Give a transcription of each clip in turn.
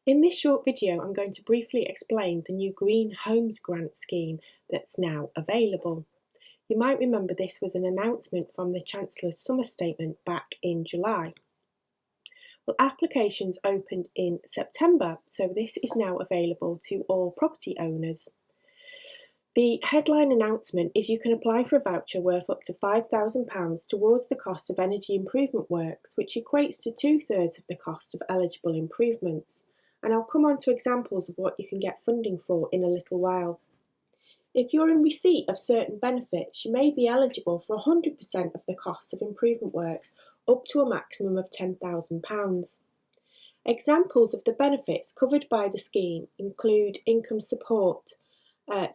In this short video, I'm going to briefly explain the new Green Homes Grant scheme that's now available. You might remember this was an announcement from the Chancellor's summer statement back in July. Well, applications opened in September, so this is now available to all property owners. The headline announcement is you can apply for a voucher worth up to £5,000 towards the cost of energy improvement works, which equates to 2/3 of the cost of eligible improvements. And I'll come on to examples of what you can get funding for in a little while. If you're in receipt of certain benefits, you may be eligible for 100% of the costs of improvement works up to a maximum of £10,000. Examples of the benefits covered by the scheme include income support,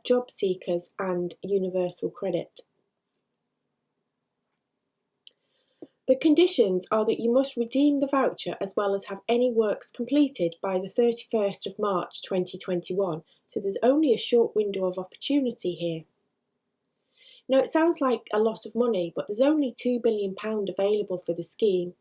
job seekers and universal credit. The conditions are that you must redeem the voucher as well as have any works completed by the 31st of March 2021, so there's only a short window of opportunity here. Now it sounds like a lot of money, but there's only £2 billion available for the scheme.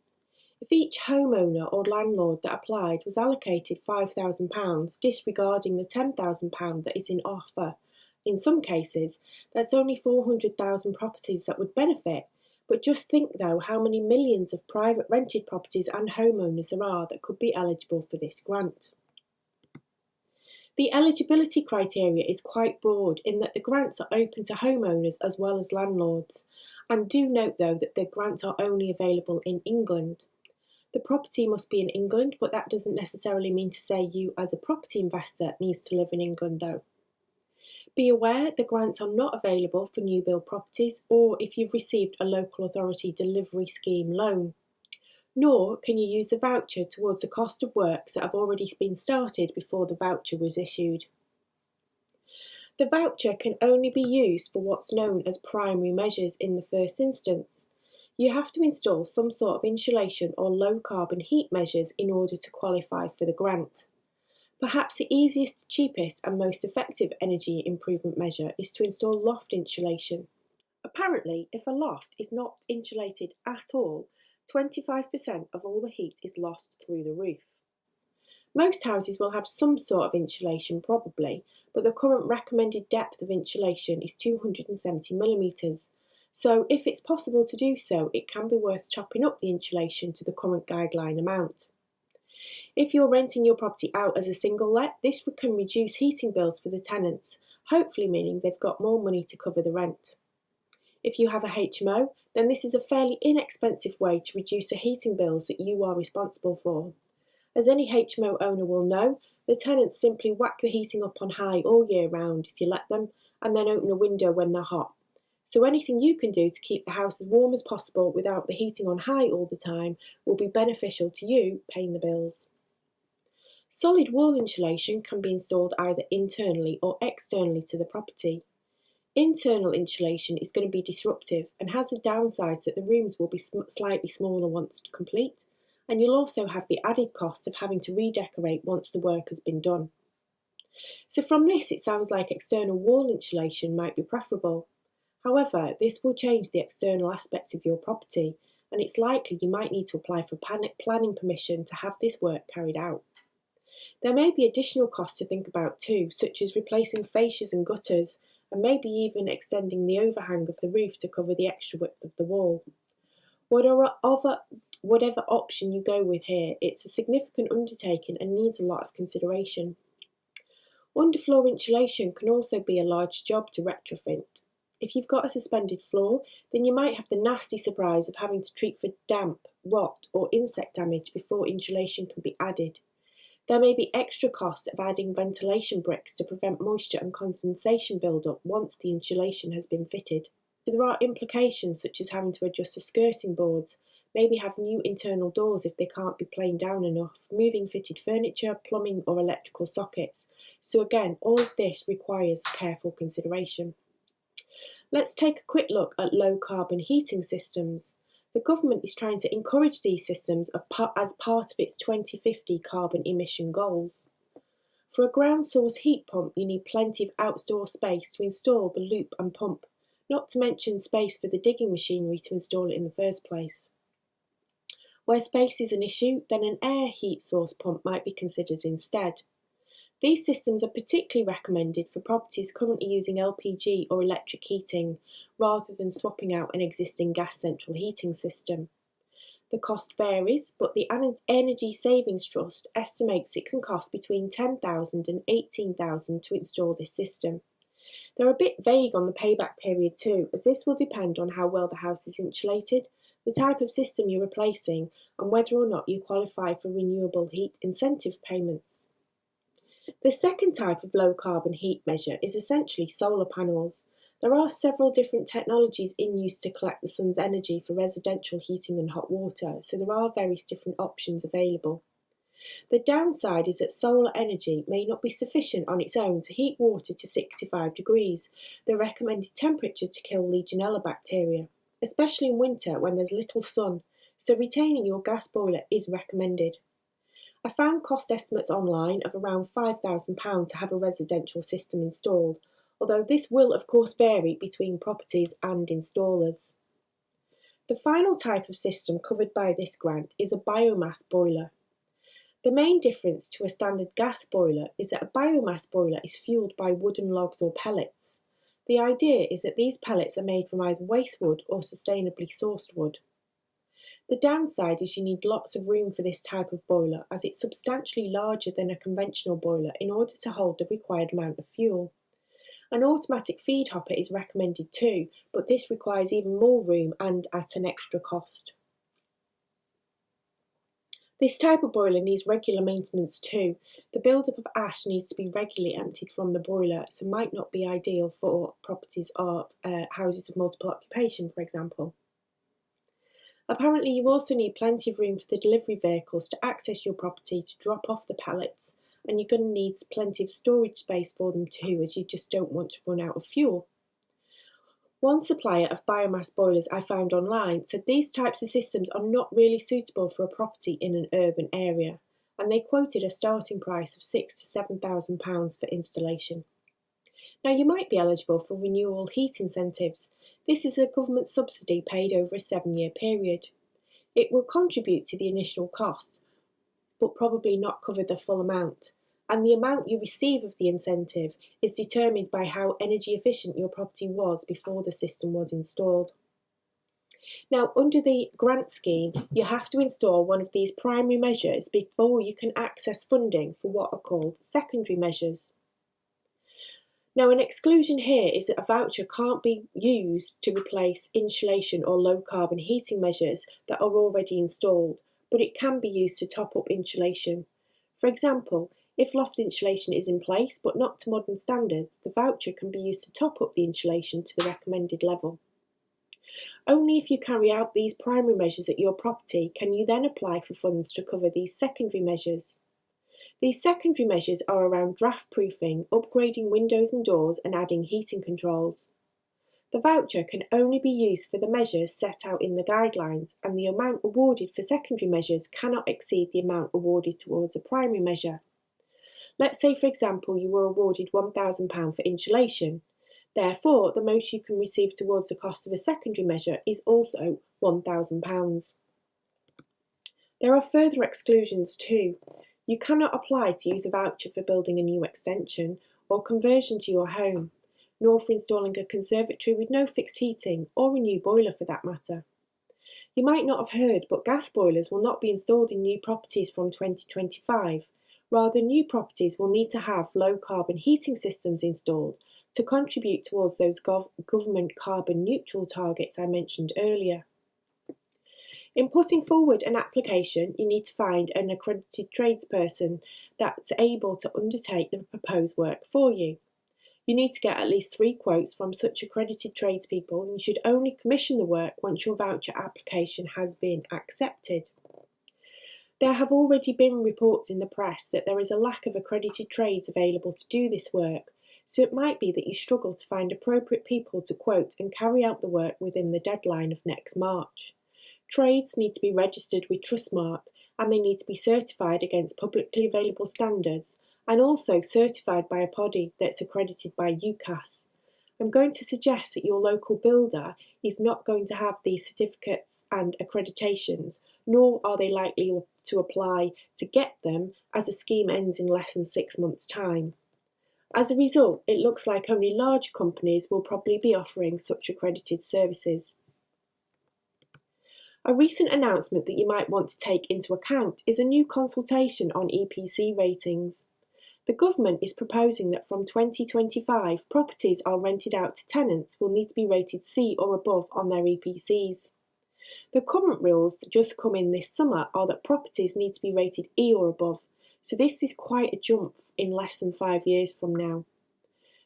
If each homeowner or landlord that applied was allocated £5,000, disregarding the £10,000 that is in offer, in some cases, that's only 400,000 properties that would benefit. But just think though how many millions of private rented properties and homeowners there are that could be eligible for this grant. The eligibility criteria is quite broad in that the grants are open to homeowners as well as landlords. And do note though that the grants are only available in England. The property must be in England, but that doesn't necessarily mean to say you as a property investor needs to live in England though. Be aware the grants are not available for new build properties or if you've received a local authority delivery scheme loan. Nor can you use a voucher towards the cost of works that have already been started before the voucher was issued. The voucher can only be used for what's known as primary measures in the first instance. You have to install some sort of insulation or low carbon heat measures in order to qualify for the grant. Perhaps the easiest, cheapest and most effective energy improvement measure is to install loft insulation. Apparently, if a loft is not insulated at all, 25% of all the heat is lost through the roof. Most houses will have some sort of insulation probably, but the current recommended depth of insulation is 270mm. So if it's possible to do so, it can be worth chopping up the insulation to the current guideline amount. If you're renting your property out as a single let, this can reduce heating bills for the tenants, hopefully meaning they've got more money to cover the rent. If you have a HMO, then this is a fairly inexpensive way to reduce the heating bills that you are responsible for. As any HMO owner will know, the tenants simply whack the heating up on high all year round if you let them, and then open a window when they're hot. So anything you can do to keep the house as warm as possible without the heating on high all the time will be beneficial to you paying the bills. Solid wall insulation can be installed either internally or externally to the property. Internal insulation is going to be disruptive and has the downside that the rooms will be slightly smaller once complete, and you'll also have the added cost of having to redecorate once the work has been done. So from this it sounds like external wall insulation might be preferable. However, this will change the external aspect of your property, and it's likely you might need to apply for planning permission to have this work carried out. There may be additional costs to think about too, such as replacing fascias and gutters, and maybe even extending the overhang of the roof to cover the extra width of the wall. Whatever option you go with here, it's a significant undertaking and needs a lot of consideration. Underfloor insulation can also be a large job to retrofit. If you've got a suspended floor, then you might have the nasty surprise of having to treat for damp, rot or insect damage before insulation can be added. There may be extra costs of adding ventilation bricks to prevent moisture and condensation build-up once the insulation has been fitted. So there are implications such as having to adjust the skirting boards, maybe have new internal doors if they can't be planed down enough, moving fitted furniture, plumbing or electrical sockets. So again, all of this requires careful consideration. Let's take a quick look at low carbon heating systems. The government is trying to encourage these systems as part of its 2050 carbon emission goals. For a ground source heat pump, you need plenty of outdoor space to install the loop and pump, not to mention space for the digging machinery to install it in the first place. Where space is an issue, then an air heat source pump might be considered instead. These systems are particularly recommended for properties currently using LPG or electric heating, rather than swapping out an existing gas central heating system. The cost varies, but the Energy Savings Trust estimates it can cost between £10,000 and £18,000 to install this system. They're a bit vague on the payback period too, as this will depend on how well the house is insulated, the type of system you're replacing, and whether or not you qualify for renewable heat incentive payments. The second type of low carbon heat measure is essentially solar panels. There are several different technologies in use to collect the sun's energy for residential heating and hot water, so there are various different options available. The downside is that solar energy may not be sufficient on its own to heat water to 65 degrees, the recommended temperature to kill Legionella bacteria, especially in winter when there's little sun, so retaining your gas boiler is recommended. I found cost estimates online of around £5,000 to have a residential system installed, although this will of course vary between properties and installers. The final type of system covered by this grant is a biomass boiler. The main difference to a standard gas boiler is that a biomass boiler is fuelled by wooden logs or pellets. The idea is that these pellets are made from either waste wood or sustainably sourced wood. The downside is you need lots of room for this type of boiler, as it's substantially larger than a conventional boiler in order to hold the required amount of fuel. An automatic feed hopper is recommended too, but this requires even more room and at an extra cost. This type of boiler needs regular maintenance too. The build-up of ash needs to be regularly emptied from the boiler, so might not be ideal for properties or houses of multiple occupation, for example. Apparently you also need plenty of room for the delivery vehicles to access your property to drop off the pallets, and you're going to need plenty of storage space for them too, as you just don't want to run out of fuel. One supplier of biomass boilers I found online said these types of systems are not really suitable for a property in an urban area, and they quoted a starting price of £6,000 to £7,000 for installation. Now you might be eligible for renewable heat incentives. This is a government subsidy paid over a 7-year period. It will contribute to the initial cost, but probably not cover the full amount, and the amount you receive of the incentive is determined by how energy efficient your property was before the system was installed. Now, under the grant scheme, you have to install one of these primary measures before you can access funding for what are called secondary measures. Now, an exclusion here is that a voucher can't be used to replace insulation or low carbon heating measures that are already installed, but it can be used to top up insulation. For example, if loft insulation is in place but not to modern standards, the voucher can be used to top up the insulation to the recommended level. Only if you carry out these primary measures at your property can you then apply for funds to cover these secondary measures. These secondary measures are around draft proofing, upgrading windows and doors, and adding heating controls. The voucher can only be used for the measures set out in the guidelines, and the amount awarded for secondary measures cannot exceed the amount awarded towards a primary measure. Let's say, for example, you were awarded £1,000 for insulation. Therefore, the most you can receive towards the cost of a secondary measure is also £1,000. There are further exclusions too. You cannot apply to use a voucher for building a new extension or conversion to your home, nor for installing a conservatory with no fixed heating or a new boiler for that matter. You might not have heard, but gas boilers will not be installed in new properties from 2025. Rather, new properties will need to have low carbon heating systems installed to contribute towards those government carbon neutral targets I mentioned earlier. In putting forward an application, you need to find an accredited tradesperson that's able to undertake the proposed work for you. You need to get at least 3 quotes from such accredited tradespeople, and you should only commission the work once your voucher application has been accepted. There have already been reports in the press that there is a lack of accredited trades available to do this work, so it might be that you struggle to find appropriate people to quote and carry out the work within the deadline of next March. Trades need to be registered with Trustmark, and they need to be certified against publicly available standards and also certified by a body that's accredited by UCAS. I'm going to suggest that your local builder is not going to have these certificates and accreditations, nor are they likely to apply to get them, as the scheme ends in less than 6 months' time. As a result, it looks like only large companies will probably be offering such accredited services. A recent announcement that you might want to take into account is a new consultation on EPC ratings. The government is proposing that from 2025, properties are rented out to tenants will need to be rated C or above on their EPCs. The current rules that just come in this summer are that properties need to be rated E or above, so this is quite a jump in less than 5 years from now.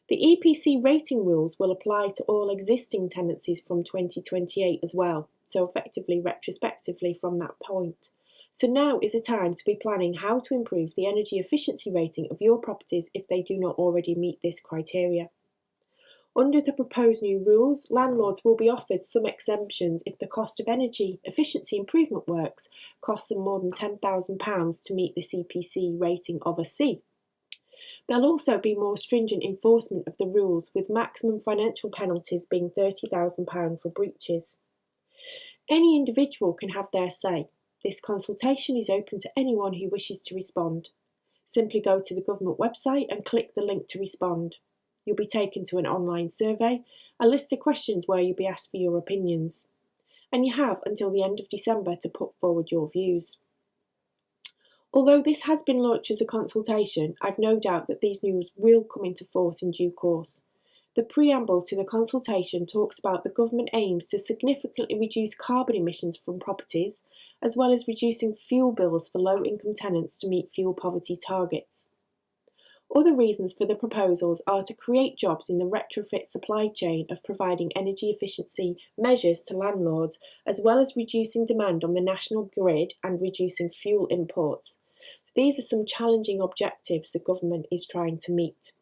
The EPC rating rules will apply to all existing tenancies from 2028 as well, so effectively retrospectively from that point. So now is the time to be planning how to improve the energy efficiency rating of your properties if they do not already meet this criteria. Under the proposed new rules, landlords will be offered some exemptions if the cost of energy efficiency improvement works costs them more than £10,000 to meet this EPC rating of a C. There'll also be more stringent enforcement of the rules, with maximum financial penalties being £30,000 for breaches. Any individual can have their say. This consultation is open to anyone who wishes to respond. Simply go to the government website and click the link to respond. You'll be taken to an online survey, a list of questions where you'll be asked for your opinions. And you have until the end of December to put forward your views. Although this has been launched as a consultation, I've no doubt that these news will come into force in due course. The preamble to the consultation talks about the government aims to significantly reduce carbon emissions from properties, as well as reducing fuel bills for low-income tenants to meet fuel poverty targets. Other reasons for the proposals are to create jobs in the retrofit supply chain of providing energy efficiency measures to landlords, as well as reducing demand on the national grid and reducing fuel imports. These are some challenging objectives the government is trying to meet.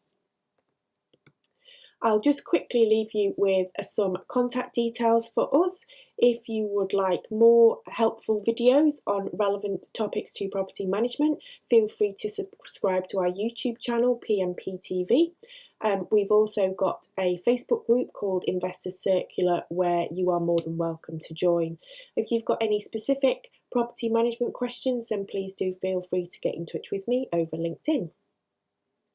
I'll just quickly leave you with some contact details for us. If you would like more helpful videos on relevant topics to property management, feel free to subscribe to our YouTube channel, PMP TV. We've also got a Facebook group called Investors Circular where you are more than welcome to join. If you've got any specific property management questions, then please do feel free to get in touch with me over LinkedIn.